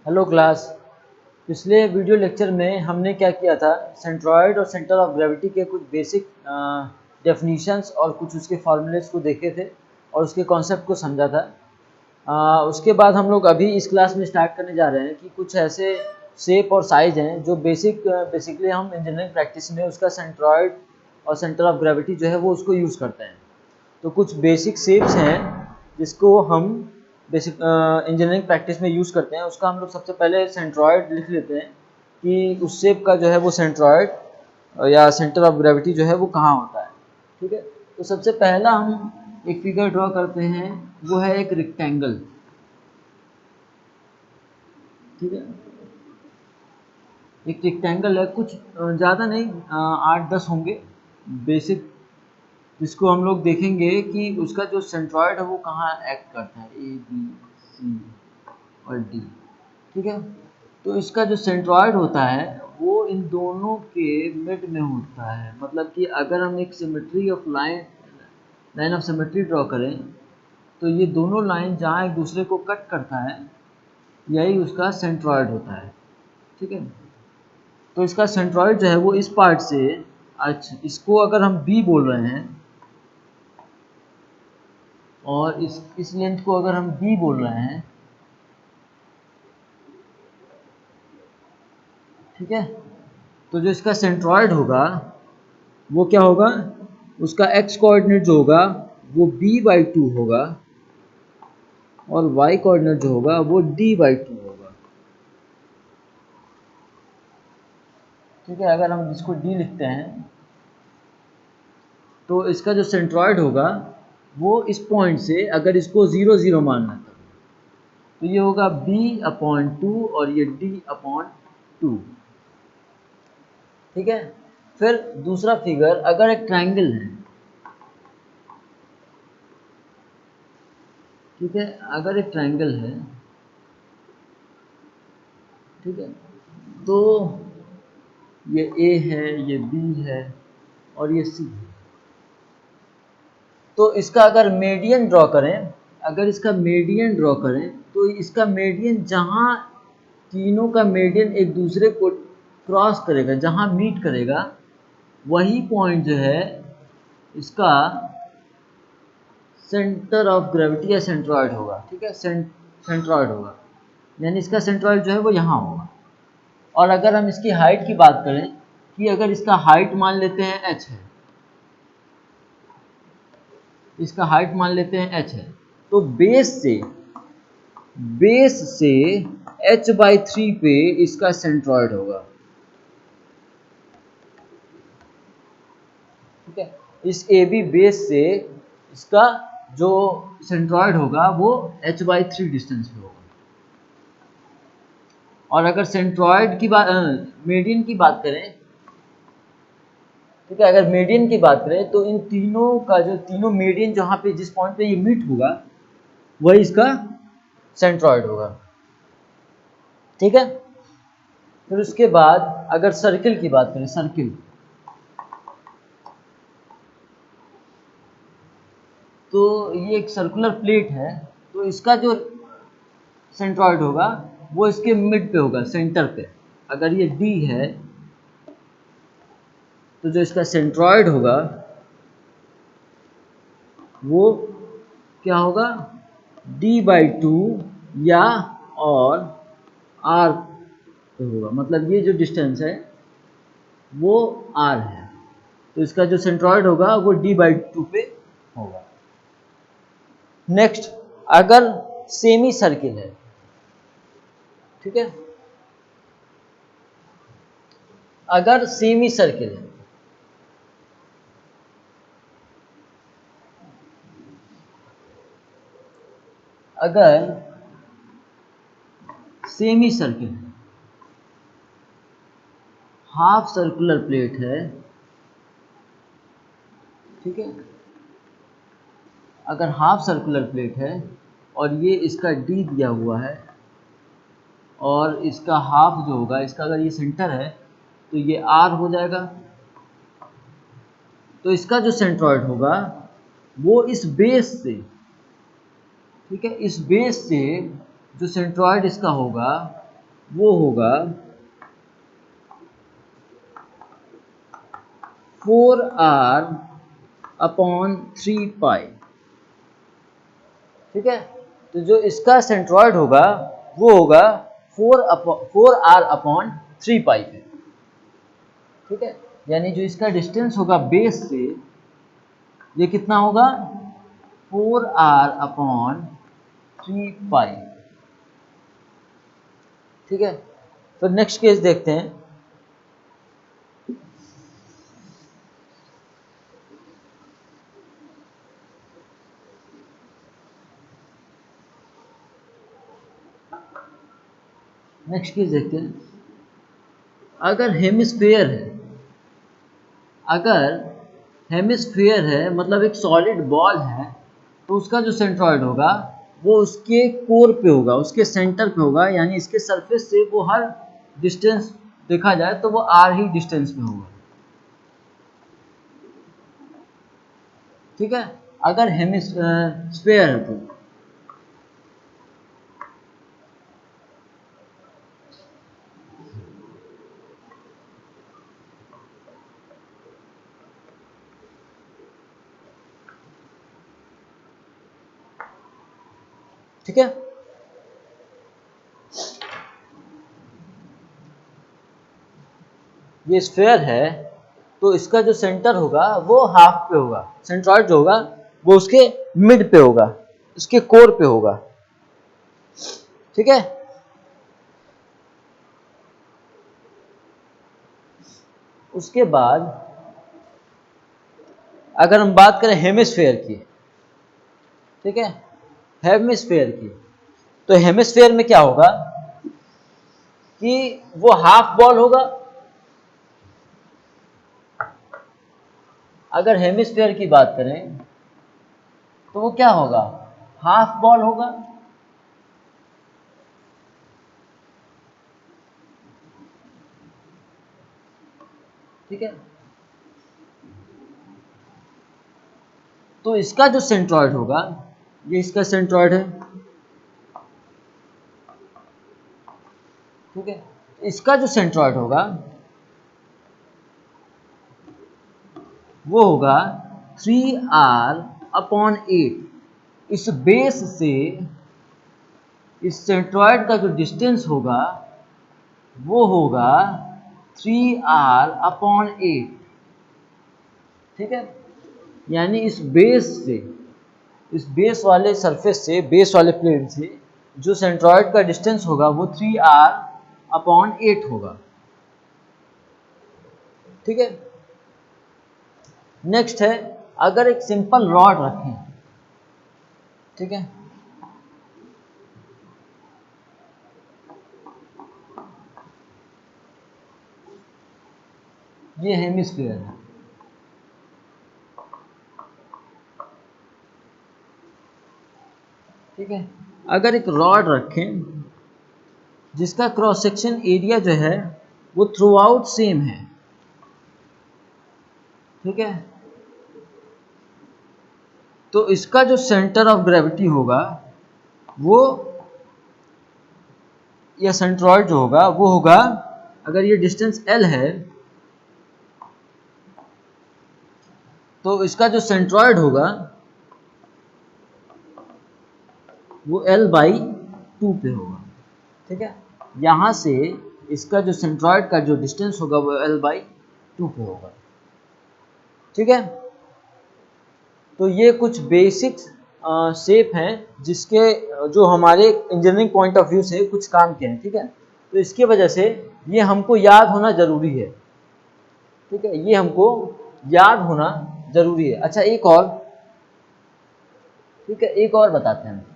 Hello class. पिछले video lecture में हमने क्या किया था, सेंट्रॉयड और सेंटर ऑफ ग्रेविटी के कुछ बेसिक डेफिनीशंस और कुछ उसके फॉर्मूलेस को देखे थे और उसके कॉन्सेप्ट को समझा था। उसके बाद हम लोग अभी इस क्लास में स्टार्ट करने जा रहे हैं कि कुछ ऐसे शेप और साइज हैं जो बेसिकली हम इंजीनियरिंग प्रैक्टिस में उसका सेंट्रॉयड और सेंटर ऑफ ग्रेविटी जो है वो उसको यूज़ करते हैं। तो कुछ बेसिक शेप्स हैं जिसको हम बेसिक इंजीनियरिंग प्रैक्टिस में यूज़ करते हैं। उसका हम लोग सबसे पहले सेंट्रॉयड लिख लेते हैं कि उस शेप का जो है वो सेंट्रॉयड या सेंटर ऑफ ग्रेविटी जो है वो कहाँ होता है। ठीक है, तो सबसे पहला हम एक फिगर ड्रॉ करते हैं, वो है एक रेक्टेंगल। ठीक है, एक रेक्टेंगल है, कुछ ज़्यादा नहीं, 8-10 होंगे बेसिक, जिसको हम लोग देखेंगे कि उसका जो सेंट्रॉयड है वो कहाँ एक्ट करता है, ए बी सी और डी। ठीक है, तो इसका जो सेंट्रॉयड होता है वो इन दोनों के मिड में होता है। मतलब कि अगर हम एक symmetry of line of symmetry draw करें तो ये दोनों लाइन जहाँ एक दूसरे को कट करता है यही उसका सेंट्रॉयड होता है। ठीक है, तो इसका सेंट्रॉयड जो है वो इस पार्ट से, अच्छा इसको अगर हम बी बोल रहे हैं और इस लेंथ को अगर हम डी बोल रहे हैं, ठीक है, तो जो इसका सेंट्रॉयड होगा वो क्या होगा, उसका एक्स कोऑर्डिनेट जो होगा वो b/2 होगा और y कोऑर्डिनेट जो होगा वो d/2 होगा। ठीक है, अगर हम इसको d लिखते हैं तो इसका जो सेंट्रॉयड होगा वो इस पॉइंट से, अगर इसको 0 0 मानना है तो ये होगा b/2 और ये d/2। ठीक है, फिर दूसरा फिगर, अगर एक ट्रायंगल है, ठीक है, अगर एक ट्रायंगल है, ठीक है, तो ये ए है, ये बी है और ये सी है। तो इसका अगर मीडियन ड्रॉ करें, अगर इसका मीडियन ड्रॉ करें तो इसका मीडियन जहाँ तीनों का मीडियन एक दूसरे को क्रॉस करेगा, जहाँ मीट करेगा, वही पॉइंट जो है इसका सेंटर ऑफ ग्रेविटी या सेंट्रॉयड होगा। ठीक है, सेंट्रॉयड होगा, यानी इसका सेंट्रॉयड जो है वो यहाँ होगा। और अगर हम इसकी हाइट की बात करें कि अगर इसका हाइट मान लेते हैं h है, इसका हाइट मान लेते हैं h है, तो बेस से h/3 पे इसका सेंट्रॉयड होगा। ठीक है, इस AB बेस से इसका जो सेंट्रॉयड होगा वो h/3 डिस्टेंस पे होगा। और अगर सेंट्रॉयड की बात, मीडियन की बात करें, ठीक है, अगर मीडियन की बात करें तो इन तीनों का जो तीनों मीडियन जहाँ पे जिस पॉइंट पे ये मीट होगा वही इसका सेंट्रॉयड होगा। ठीक है, फिर उसके बाद अगर सर्किल की बात करें, सर्किल, तो ये एक सर्कुलर प्लेट है, तो इसका जो सेंट्रॉयड होगा वो इसके मिड पे होगा, सेंटर पे। अगर ये D है तो जो इसका सेंट्रॉयड होगा वो क्या होगा, d/2 या और r पे होगा। मतलब ये जो डिस्टेंस है वो r है, तो इसका जो सेंट्रॉयड होगा वो d/2 पे होगा। नेक्स्ट, अगर सेमी सर्किल है, ठीक है, अगर सेमी सर्किल है, अगर सेमी सर्किल है, हाफ सर्कुलर प्लेट है, ठीक है, अगर हाफ सर्कुलर प्लेट है और ये इसका D दिया हुआ है और इसका हाफ जो होगा, इसका अगर ये सेंटर है तो ये R हो जाएगा, तो इसका जो सेंट्रॉयड होगा वो इस बेस से, ठीक है, इस बेस से जो सेंट्रॉयड इसका होगा वो होगा 4r/3 पाई। ठीक है, तो जो इसका सेंट्रॉइड होगा वो होगा 4r/3 पाई पे। ठीक है, यानी जो इसका डिस्टेंस होगा बेस से, ये कितना होगा 4r/3 पाई। ठीक है, तो नेक्स्ट केस देखते हैं। नेक्स्ट केस देखते हैं। अगर हेमिस्फीयर है, अगर हेमिस्फीयर है मतलब एक सॉलिड बॉल है, तो उसका जो सेंट्रॉइड होगा वो उसके कोर पे होगा, उसके सेंटर पे होगा, यानी इसके सरफेस से वो हर डिस्टेंस देखा जाए तो वो आर ही डिस्टेंस में होगा। ठीक है, अगर हेमिस्फीयर है तो। ठीक है, ये स्फेयर है तो इसका जो सेंटर होगा वो हाफ पे होगा, सेंट्रॉइड जो होगा वो उसके मिड पे होगा, उसके कोर पे होगा। ठीक है, उसके बाद अगर हम बात करें हेमिस्फेयर की, ठीक है, हेमिस्फेयर की, तो हेमिस्फेयर में क्या होगा कि वो हाफ बॉल होगा। अगर हेमिस्फेयर की बात करें तो वो क्या होगा, हाफ बॉल होगा। ठीक है, तो इसका जो सेंट्रॉइड होगा, ये इसका सेंट्रॉइड है। ठीक है, इसका जो सेंट्रॉइड होगा वो होगा 3r/8। इस बेस से इस सेंट्रॉइड का जो डिस्टेंस होगा वो होगा 3r/8। ठीक है, यानी इस बेस से, इस बेस वाले सरफेस से, बेस वाले प्लेन से जो सेंट्रॉइड का डिस्टेंस होगा वो 3r/8 होगा। ठीक है, नेक्स्ट है, अगर एक सिंपल रॉड रखें, ठीक है, ये हेमिस्फीयर है। ठीक है, अगर एक रॉड रखें जिसका क्रॉस सेक्शन एरिया जो है वो थ्रू आउट सेम है। ठीक है, तो इसका जो सेंटर ऑफ ग्रेविटी होगा वो, या सेंट्रॉइड जो होगा वो होगा, अगर ये डिस्टेंस L है तो इसका जो सेंट्रॉइड होगा वो L/2 पे होगा। ठीक है, यहां से इसका जो सेंट्रॉइड का जो डिस्टेंस होगा वो L/2 पे होगा। ठीक है, तो ये कुछ बेसिक शेप हैं जिसके जो हमारे इंजीनियरिंग पॉइंट ऑफ व्यू से कुछ काम के हैं। ठीक है, तो इसकी वजह से ये हमको याद होना जरूरी है। ठीक है, ये हमको याद होना जरूरी है। अच्छा, एक और, ठीक है, एक और बताते हैं।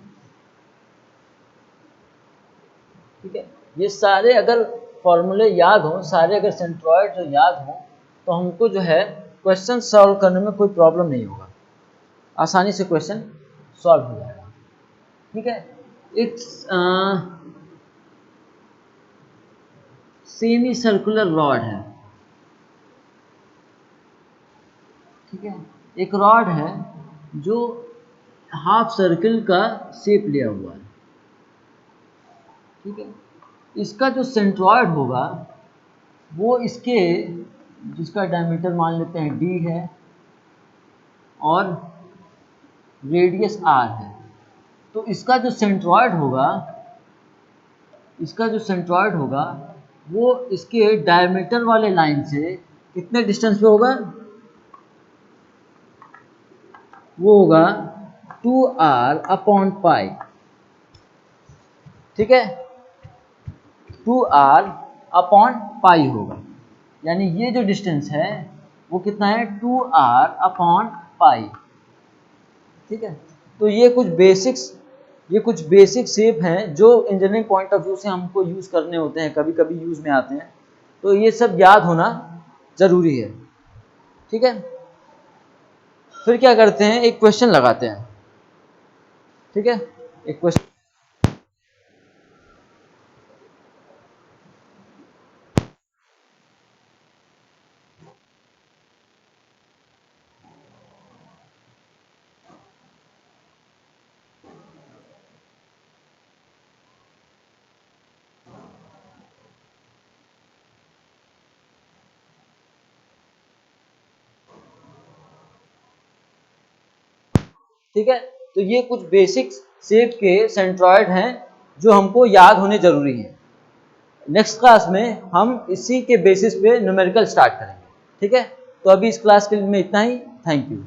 ठीक है, ये सारे अगर फॉर्मूले याद हों, सारे अगर सेंट्रॉइड जो याद हों, तो हमको जो है क्वेश्चन सॉल्व करने में कोई प्रॉब्लम नहीं होगा, आसानी से क्वेश्चन सॉल्व हो जाएगा। ठीक है, एक सेमी सर्कुलर रॉड है। ठीक है, एक रॉड है जो हाफ सर्किल का शेप लिया हुआ है। ठीक है, इसका जो सेंट्रॉयड होगा वो इसके, जिसका डायमीटर मान लेते हैं d है और रेडियस r है, तो इसका जो सेंट्रॉयड होगा, वो इसके डायमीटर वाले लाइन से कितने डिस्टेंस पे होगा? वो होगा 2r/पाई। ठीक है, 2r/पाई होगा, यानी ये जो डिस्टेंस है वो कितना है? 2r/पाई। ठीक है, तो ये कुछ बेसिक शेप हैं जो इंजीनियरिंग पॉइंट ऑफ व्यू से हमको यूज़ करने होते हैं, कभी कभी यूज़ में आते हैं, तो ये सब याद होना ज़रूरी है। ठीक है, फिर क्या करते हैं, एक क्वेश्चन लगाते हैं। ठीक है, एक क्वेश्चन। ठीक है, तो ये कुछ बेसिक शेप के सेंट्रॉयड हैं जो हमको याद होने जरूरी हैं। नेक्स्ट क्लास में हम इसी के बेसिस पे न्यूमेरिकल स्टार्ट करेंगे। ठीक है, तो अभी इस क्लास के लिए में इतना ही। Thank you.